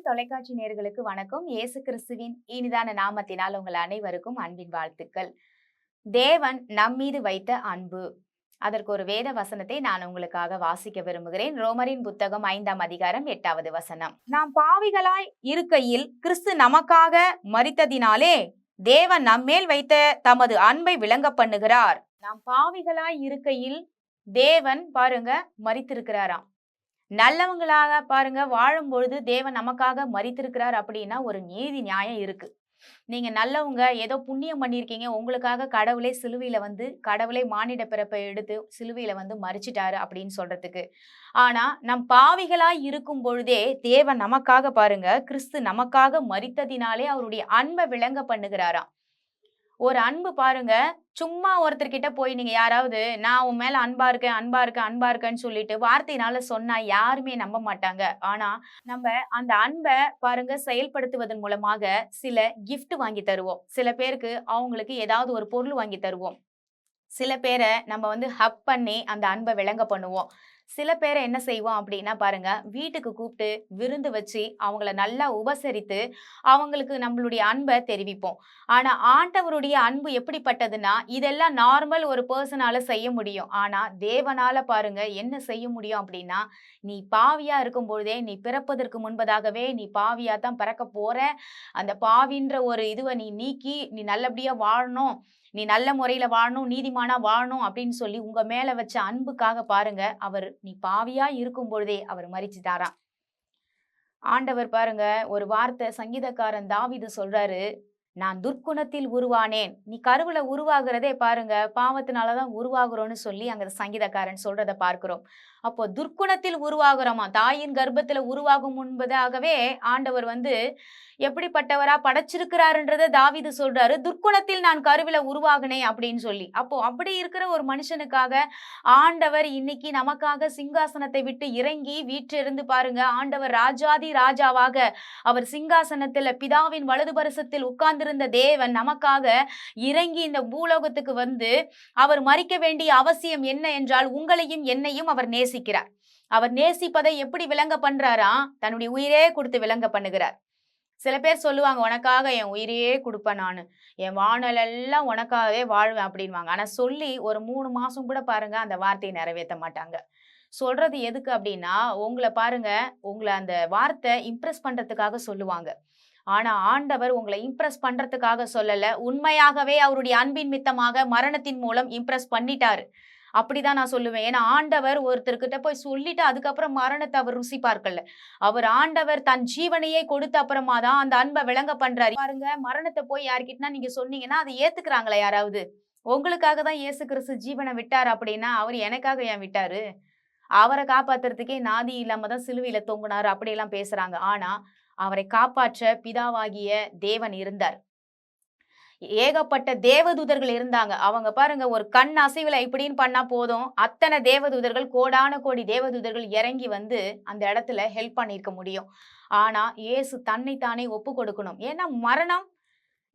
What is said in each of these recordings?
தொலைக்காட்சி நேயர்களுக்கு வணக்கம். இயேசு கிறிஸ்துவின் இனிதான நாமத்தினால் உங்கள் அனைவருக்கும் அன்பின் வாழ்த்துக்கள். தேவன் நம்மீது வைத்த அன்பு. அதற்கு ஒரு வேத வசனத்தை நான் உங்களுக்காக வாசிக்க விரும்புகிறேன். ரோமரின் புத்தகம் 5ஆம் அதிகாரம் 8வது வசனம். நாம் பாவிகளாய் இருக்கையில் கிறிஸ்து நமக்காக மரித்ததினாலே தேவன் நம்மேல் வைத்த தமது அன்பை விளங்க பண்ணுகிறார். நாம் பாவிகளாய் இருக்கையில் தேவன் பாருங்க மரித்திருக்கிறாராம். நல்லவங்களாக பாருங்க வாழும் பொழுது தேவன் நமக்காக மரித்திருக்கிறார் அப்படின்னா ஒரு நீதி நியாயம் இருக்கு. நீங்க நல்லவங்க, ஏதோ புண்ணியம் பண்ணியிருக்கீங்க, உங்களுக்காக கடவுளே மானிட பிறப்பை எடுத்து சிலுவையில வந்து மரிச்சிட்டாரு அப்படின்னு சொல்றதுக்கு. ஆனா நம் பாவிகளாய் இருக்கும் பொழுதே தேவன் நமக்காக பாருங்க, கிறிஸ்து நமக்காக மரித்ததினாலே அவருடைய அன்பை விளங்க பண்ணுகிறாராம். ஒரு அன்பு பாருங்க, சும்மா ஒருத்தர்கிட்ட போய் நீங்க யாராவது நான் உன் மேல அன்பா இருக்கேன்னு சொல்லிட்டு வார்த்தையினால சொன்னா யாருமே நம்ப மாட்டாங்க. ஆனா நம்ம அந்த அன்பை பாருங்க செயல்படுத்துவதன் மூலமாக சில கிஃப்ட் வாங்கி தருவோம். சில பேருக்கு அவங்களுக்கு ஏதாவது ஒரு பொருள் வாங்கி தருவோம். சில பேரை நம்ம வந்து ஹக் பண்ணி அந்த அன்பை விளங்க பண்ணுவோம். சில பேரை என்ன செய்வோம் அப்படின்னா பாருங்க, வீட்டுக்கு கூப்பிட்டு விருந்து வச்சு அவங்கள நல்லா உபசரித்து அவங்களுக்கு நம்மளுடைய அன்பை தெரிவிப்போம். ஆனா ஆண்டவருடைய அன்பு எப்படிப்பட்டதுன்னா, இதெல்லாம் நார்மல் ஒரு பர்சனால செய்ய முடியும். ஆனா தேவனால பாருங்க என்ன செய்ய முடியும் அப்படின்னா, நீ பாவியா இருக்கும் பொழுதே, நீ பிறப்பதற்கு முன்பதாகவே நீ பாவியா தான் பிறக்க போற, அந்த பாவின்ற ஒரு இதுவை நீ நீக்கி நீ நல்லபடியா வாழணும், நீ நல்ல முறையில வாழணும், நீதிமானா வாழணும் அப்படின்னு சொல்லி உங்க மேல வச்ச அன்புக்காக பாருங்க, நீ பாவியா இருக்கும் பொழுதே அவர் மரிச்சுட்டாராம். ஆண்டவர் பாருங்க ஒரு வார்த்தை சங்கீதக்காரன் தாவீது சொல்றாரு, நான் துர்க்குணத்தில் உருவானேன். நீ கருவுல உருவாகிறதே பாருங்க பாவத்தினாலதான் உருவாகிறோம்னு சொல்லி அங்க சங்கீதக்காரன் சொல்றத பார்க்கிறோம். அப்போ துர்க்குணத்தில் உருவாகிறோமா, தாயின் கர்ப்பத்துல உருவாகும் முன்பதாகவே ஆண்டவர் வந்து எப்படிப்பட்டவரா படைச்சிருக்கிறாருன்றத தாவீது சொல்றாரு, துர்க்குணத்தில் நான் கருவில உருவாகினேன் அப்படின்னு சொல்லி. அப்போ அப்படி இருக்கிற ஒரு மனுஷனுக்காக ஆண்டவர் இன்னைக்கு நமக்காக சிங்காசனத்தை விட்டு இறங்கி வீற்றிருந்து பாருங்க, ஆண்டவர் ராஜாதி ராஜாவாக அவர் சிங்காசனத்துல பிதாவின் வலது பரிசத்தில் உட்கார்ந்திருந்த தேவன் நமக்காக இறங்கி இந்த பூலோகத்துக்கு வந்து அவர் மரிக்க வேண்டிய அவசியம் என்ன என்றால், உங்களையும் என்னையும் அவர் நேசிக்கிறார். அவர் நேசிப்பதை எப்படி விளங்க பண்றாரா, தன்னுடைய உயிரே கொடுத்து விளங்க பண்ணுகிறார். சில பேர் சொல்லுவாங்க, உனக்காக என் உயிரையே கொடுப்பேன், நானு என் வானலெல்லாம் உனக்காகவே வாழ்வேன் அப்படின்வாங்க. ஆனா சொல்லி ஒரு 3 மாசம் கூட பாருங்க அந்த வார்த்தையை நிறைவேற்ற மாட்டாங்க. சொல்றது எதுக்கு அப்படின்னா, உங்களை அந்த வார்த்தை இம்ப்ரெஸ் பண்றதுக்காக சொல்லுவாங்க. ஆனா ஆண்டவர் உங்களை இம்ப்ரெஸ் பண்றதுக்காக சொல்லல, உண்மையாகவே அவருடைய அன்பின் மித்தமாக மரணத்தின் மூலம் இம்ப்ரெஸ் பண்ணிட்டாரு. அப்படிதான் நான் சொல்லுவேன். ஏன்னா ஆண்டவர் ஒருத்தர்கிட்ட போய் சொல்லிட்டு அதுக்கப்புறம் மரணத்தை அவர் ருசி பார்க்கல. ஆண்டவர் தன் ஜீவனையே கொடுத்த அப்புறமா தான் அந்த அன்பை விளங்க பண்றாரு. பாருங்க, மரணத்தை போய் யார்கிட்டனா நீங்க சொன்னீங்கன்னா அதை ஏத்துக்கிறாங்களா யாராவது? உங்களுக்காக தான் இயேசு கிறிஸ்து ஜீவனை விட்டாரு அப்படின்னா அவர் எனக்காக ஏன் விட்டாரு? அவரை காப்பாத்துறதுக்கே நாதி இல்லாம தான் சிலுவையில தொங்குனாரு அப்படியெல்லாம் பேசுறாங்க. ஆனா அவரை காப்பாற்ற பிதாவாகிய தேவன் இருந்தார். ஏகப்பட்ட தேவதூதர்கள் இருந்தாங்க. அவங்க பாருங்க ஒரு கண் அசைவுல இப்படின்னு பண்ணா போதும், அத்தனை தேவதூதர்கள், கோடான கோடி தேவதூதர்கள் இறங்கி வந்து அந்த இடத்துல ஹெல்ப் பண்ணிருக்க முடியும். ஆனா இயேசு தன்னைத்தானே ஒப்பு கொடுக்கணும். ஏன்னா மரணம்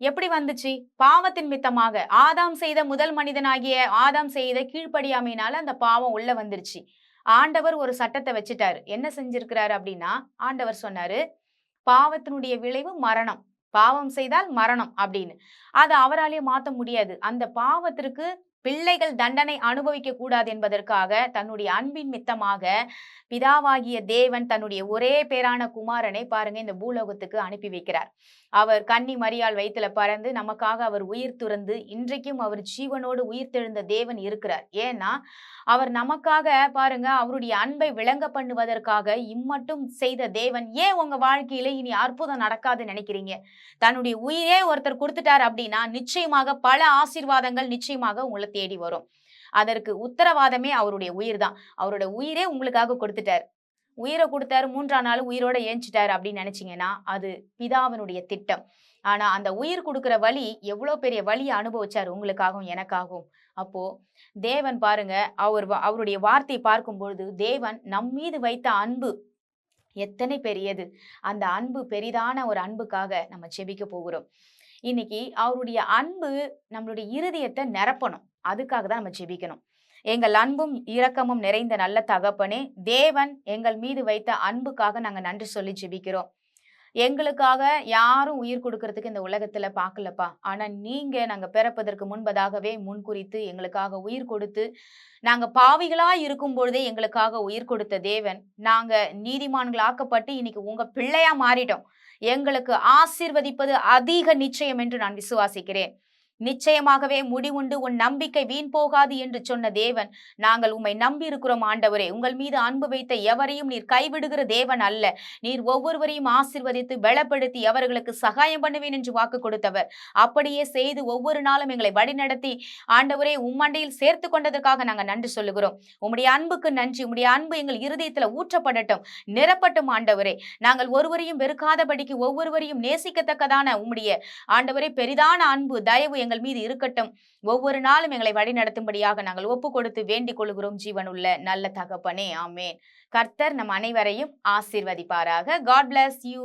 எப்படி வந்துச்சு? பாவத்தின் மித்தமாக. ஆதாம் செய்த முதல் மனிதனாகிய ஆதாம் செய்த கீழ்ப்படியாமையினால அந்த பாவம் உள்ள வந்துருச்சு. ஆண்டவர் ஒரு சட்டத்தை வச்சுட்டாரு. என்ன செஞ்சிருக்கிறாரு அப்படின்னா, ஆண்டவர் சொன்னாரு, பாவத்தினுடைய விளைவு மரணம், பாவம் செய்தால் மரணம் அப்படின்னு. அதை அவராலேயே மாற்ற முடியாது. அந்த பாவத்திற்கு பிள்ளைகள் தண்டனை அனுபவிக்க கூடாது என்பதற்காக தன்னுடைய அன்பின் மித்தமாக பிதாவாகிய தேவன் தன்னுடைய ஒரே பேரான குமாரனை பாருங்க இந்த பூலோகத்துக்கு அனுப்பி வைக்கிறார். அவர் கன்னி மரியாள் வயித்துல பறந்து நமக்காக அவர் உயிர் துறந்து இன்றைக்கும் அவர் ஜீவனோடு உயிர் தெழுந்த தேவன் இருக்கிறார். ஏன்னா அவர் நமக்காக பாருங்க அவருடைய அன்பை விளங்க பண்ணுவதற்காக இம்மட்டும் செய்த தேவன் ஏன் உங்க வாழ்க்கையில இனி அற்புதம் நடக்காதுன்னு நினைக்கிறீங்க? தன்னுடைய உயிரே ஒருத்தர் கொடுத்துட்டார் அப்படின்னா நிச்சயமாக பல ஆசீர்வாதங்கள் நிச்சயமாக உங்களை தேடி வரும். அதற்கு உத்தரவாதமே அவருடைய உயிர் தான். அவருடைய உயிரே உங்களுக்காக கொடுத்துட்டார். உயிரை கொடுத்தாரு, 3ஆம் நாள் உயிரோட ஏஞ்சிட்டாரு அப்படின்னு நினைச்சீங்கன்னா அது பிதாவினுடைய திட்டம். ஆனா அந்த உயிர் கொடுக்கிற வலி எவ்வளவு பெரிய வலியை அனுபவிச்சாரு உங்களுக்காகவும் எனக்காகவும். அப்போ தேவன் பாருங்க அவருடைய வார்த்தையை பார்க்கும் பொழுது தேவன் நம் மீது வைத்த அன்பு எத்தனை பெரியது. அந்த அன்பு பெரிதான ஒரு அன்புக்காக நம்ம செபிக்க போகிறோம். இன்னைக்கு அவருடைய அன்பு நம்மளுடைய இருதயத்தை நிரப்பணும். அதுக்காக தான் நம்ம செபிக்கணும். எங்கள் அன்பும் இரக்கமும் நிறைந்த நல்ல தகப்பனே, தேவன் எங்கள் மீது வைத்த அன்புக்காக நாங்க நன்றி சொல்லி ஜெபிக்கிறோம். எங்களுக்காக யாரும் உயிர் கொடுக்கறதுக்கு இந்த உலகத்துல பார்க்கலப்பா. ஆனா நீங்க நாங்க பிறப்பதற்கு முன்பதாகவே முன்குறித்து எங்களுக்காக உயிர் கொடுத்து, நாங்க பாவிகளா இருக்கும் பொழுதே எங்களுக்காக உயிர் கொடுத்த தேவன், நாங்க நீதிமான்கள் ஆக்கப்பட்டு இன்னைக்கு உங்க பிள்ளையா மாறிட்டோம். எங்களுக்கு ஆசீர்வதிப்பது அதிக நிச்சயம் என்று நான் விசுவாசிக்கிறேன். நிச்சயமாகவே முடிவுண்டு, உன் நம்பிக்கை வீண் போகாது என்று சொன்ன தேவன், நாங்கள் உம்மை நம்பி இருக்கிறோம் ஆண்டவரே. உங்கள் மீது அன்பு வைத்த எவரையும் நீர் கைவிடுகிற தேவன் அல்ல. நீர் ஒவ்வொருவரையும் ஆசீர்வதித்து பலப்படுத்தி அவர்களுக்கு சகாயம் பண்ணுவேன் என்று வாக்கு கொடுத்தவர். அப்படியே செய்து ஒவ்வொரு நாளும் எங்களை வழிநடத்தி ஆண்டவரே உம்மண்டையில் சேர்த்து கொண்டதற்காக நாங்கள் நன்றி சொல்லுகிறோம். உம்முடைய அன்புக்கு நன்றி. உம்முடைய அன்பு எங்கள் இருதயத்துல ஊற்றப்படட்டும், நிரப்பட்டும் ஆண்டவரே. நாங்கள் ஒருவரையும் வெறுக்காதபடிக்கு ஒவ்வொருவரையும் நேசிக்கத்தக்கதான உம்முடைய ஆண்டவரே பெரிதான அன்பு தயவு எங்கள் மீது இருக்கட்டும். ஒவ்வொரு நாளும் எங்களை வழிநடத்தும்படியாக நாங்கள் ஒப்பு கொடுத்து வேண்டிக் கொள்கிறோம் ஜீவனுள்ள நல்ல தகப்பனே. ஆமேன். கர்த்தர் நம் அனைவரையும் ஆசீர்வதிப்பாராக. God bless you.